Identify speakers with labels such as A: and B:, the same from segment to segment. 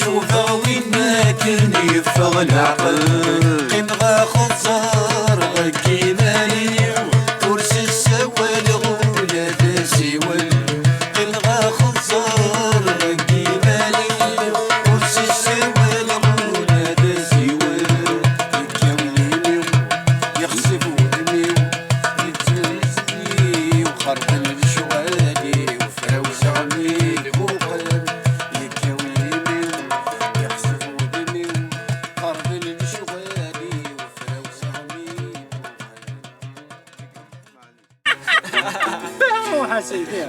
A: شوفها وين ما كان يفغ العقل قين غاخذ زهر غكي مالي كرسي السوال غولا داسيول قين غاخذ زهر غكي مالي كرسي السوال غولا داسيول يكاوليني يخسف ودمي يترزني وخرب المشوالي وفراوس عميل وقلب يكاوليني يخسف ودمي خرب المشوالي وفراوس عميل
B: روح سيدي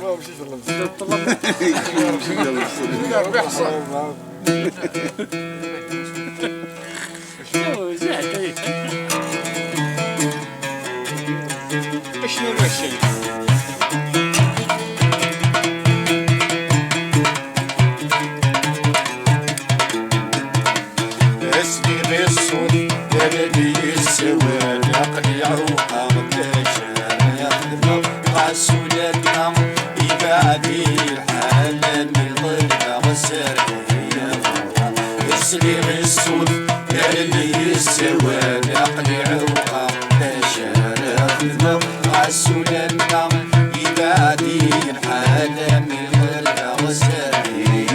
C: شنو ماشي
A: اسمي غير الصوت بلدي السواد عقلي عروقه مكاشا يخدم غسولتنا يبعدي الحال اللي ضلها غسالي اسمي غير الصوت بلدي السواد عقلي عروقه مكاشا يخدم غسولتنا يبعدي الحال اللي ضلها غسالي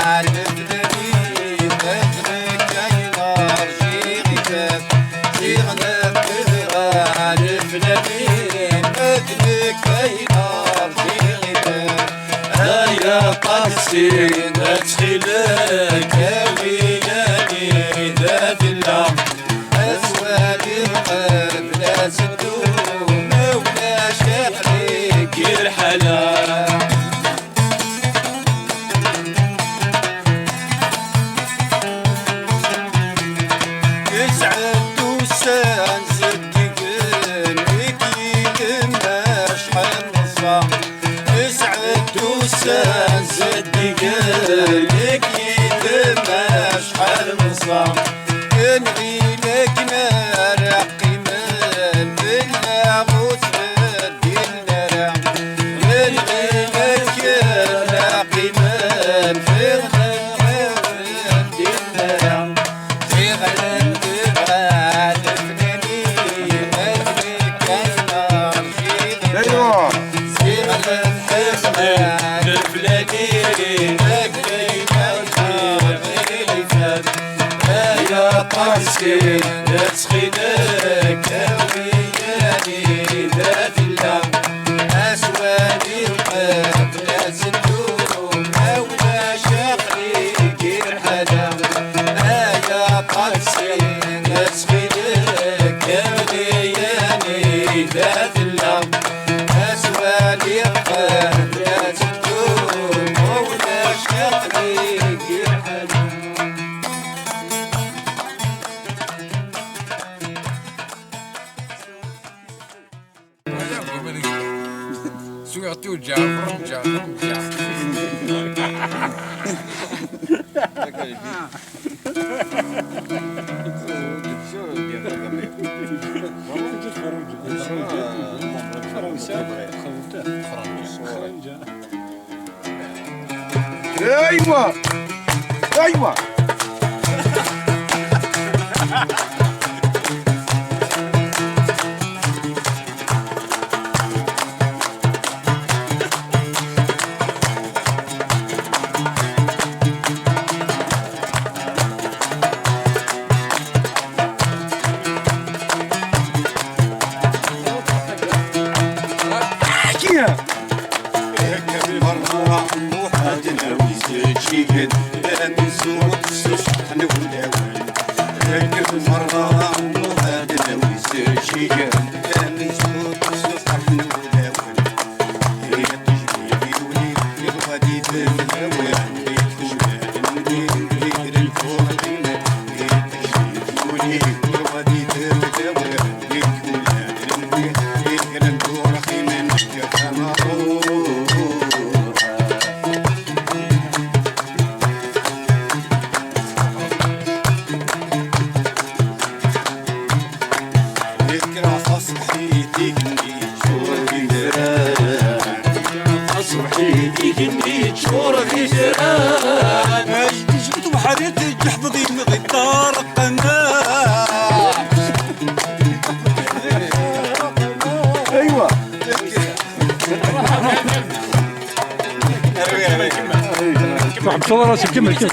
A: أدخلك وياني ذات الله أسواد القلب لا صدوم ولا شعرك الحلال يسعد وسان صدقن أكيد ما شحال نصام يسعد وسان صدقن أكيد ما شحال نصام نغي لك نار قيمان باللاغوث غادي النار نغي لك نار قيمان في غادي النار قاسي تسخينك وياني ذات الله أسواني القلب لا زندوم ولا شقيق الحلا يا قاسي تسخينك وياني ذات الله أسواني القلب لا زندوم ولا شقيق الحلا
B: شو يعطيه جعفر جعفر
C: ايوه ايوه
D: صور راسك كمل كمل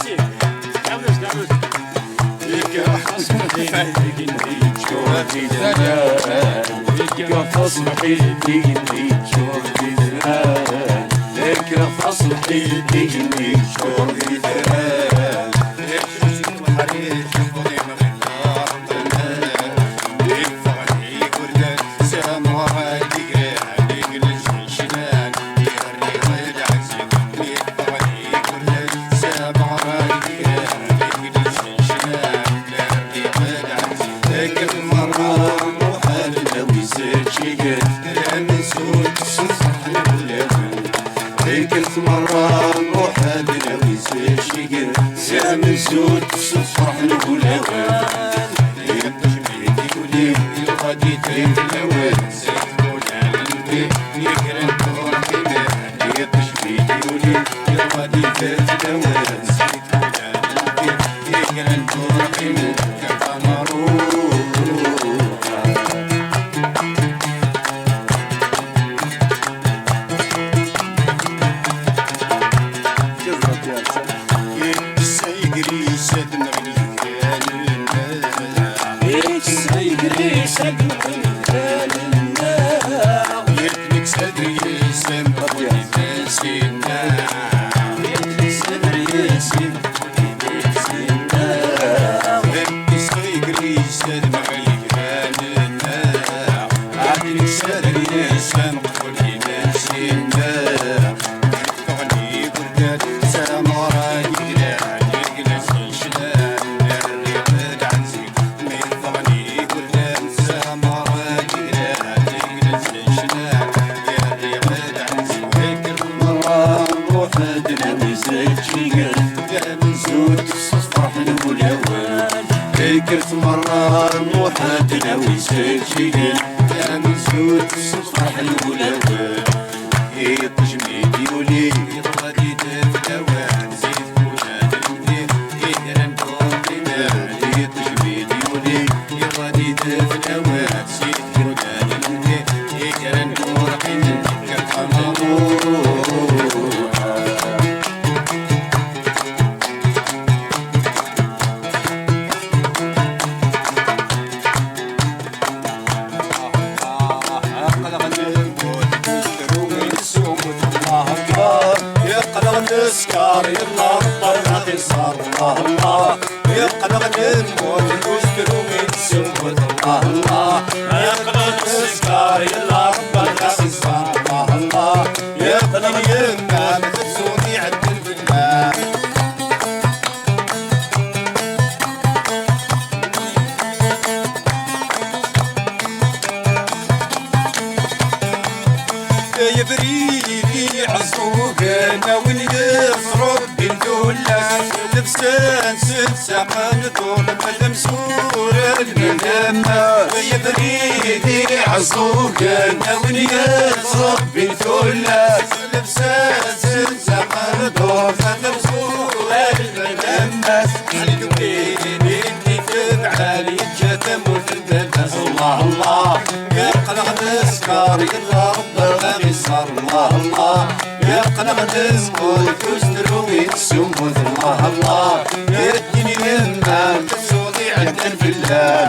A: الله محمدنا ويسجل يا من سود الصفح الأولى التجميد يولي غادي تتلوان زيد فلان المدير يقرا ندورنا التجميد يولي غادي تتلوان زيد فلان المدير يقرا ندورنا كالقمر السكر يلا الطريق صار الله الله يقلق الموت نشكر ونسود الله الله يقلق السكر يلا الطريق صار الله الله يقلق يما تسوني عدل بالله يا بريدي عزوك انا ونيصرف بالدولة لبسان ساقن طول المسور الملامة يا بريدي عزوك انا ونيصرف بالدولة لبسان ساقن طول المسور الملامة حلي بيني تبعالي جاتم وتبدأ الله الله يا قلق السكر يلا ربنا صار الله الله يا قلق الموت تستر ويتسموت الله الله يا الدنيا لما تسوضي عدن في الله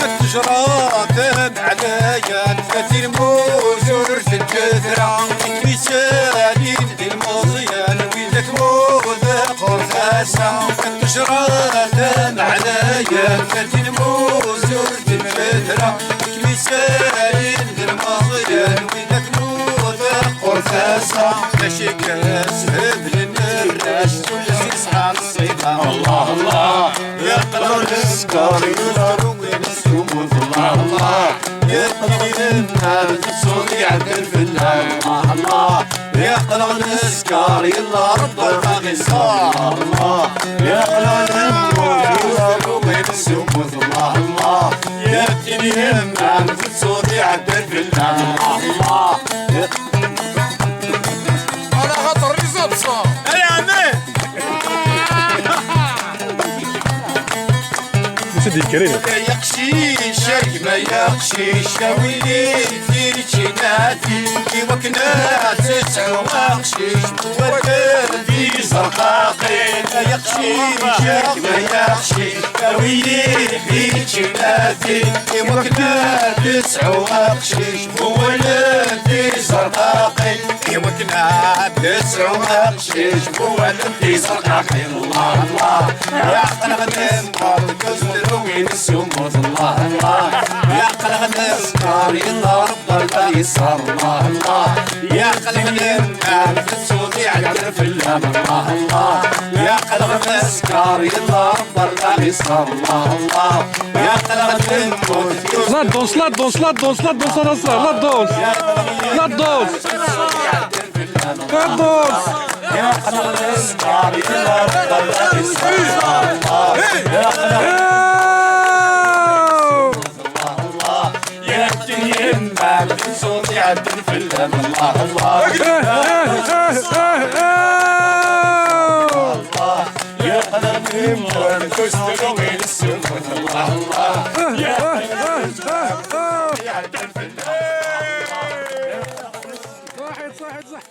A: التجرات عليا الفتير موزور في الجذرة كريسالين الموزيان ويدك موذق وفاسة التجرات عليا الفتير موزور في الجذرة كريسالين الموزيان ويدك موذق وفاسة ماشي كاسهب للنراش كل يصحى الصيفة الله الله يا قلب السكر يضرب السموم الله الله يا قلب النار تصوني عدل في الله الله يا قلب السكر يلا رب الباقي صار الله يا قلب النار يضرب السموم الله الله يا ابتدي النار تصوني عدل في الله الله
B: على خاطر رزق صار
A: يا عمي
C: سيدي الكريم
A: يقشيش ما يقشيش ويلي في جناتي وكنا تسعو اقشيش وكردي زرقاقي يقشيش ما يقشيش ويلي في جناتي وكنا تسعو اقشيش وولدي زرقاقي وكنا تسعو اقشيش وولدي زرقاقي الله الله يا قلب الموت كسر وين السموت الله الله يا قلب السكر يلا رب الباقي صار الله الله يا قلب النار تسودي عدل في الله الله الله يا قلب السكر يلا رب الباقي صار الله الله يا قلب الموت
C: لا تدوس لا تدوس لا تدوس لا تدوس لا تدوس لا تدوس لا تدوس
A: يا قلب السكر يلا رب الباقي صار الله يا قلب يا الدنيا ما صوتي عدل في الهم الله الله يا قلبي مر تستر وين السموت الله الله يا قلبي عدل في الهم
C: صحيح صحيح صح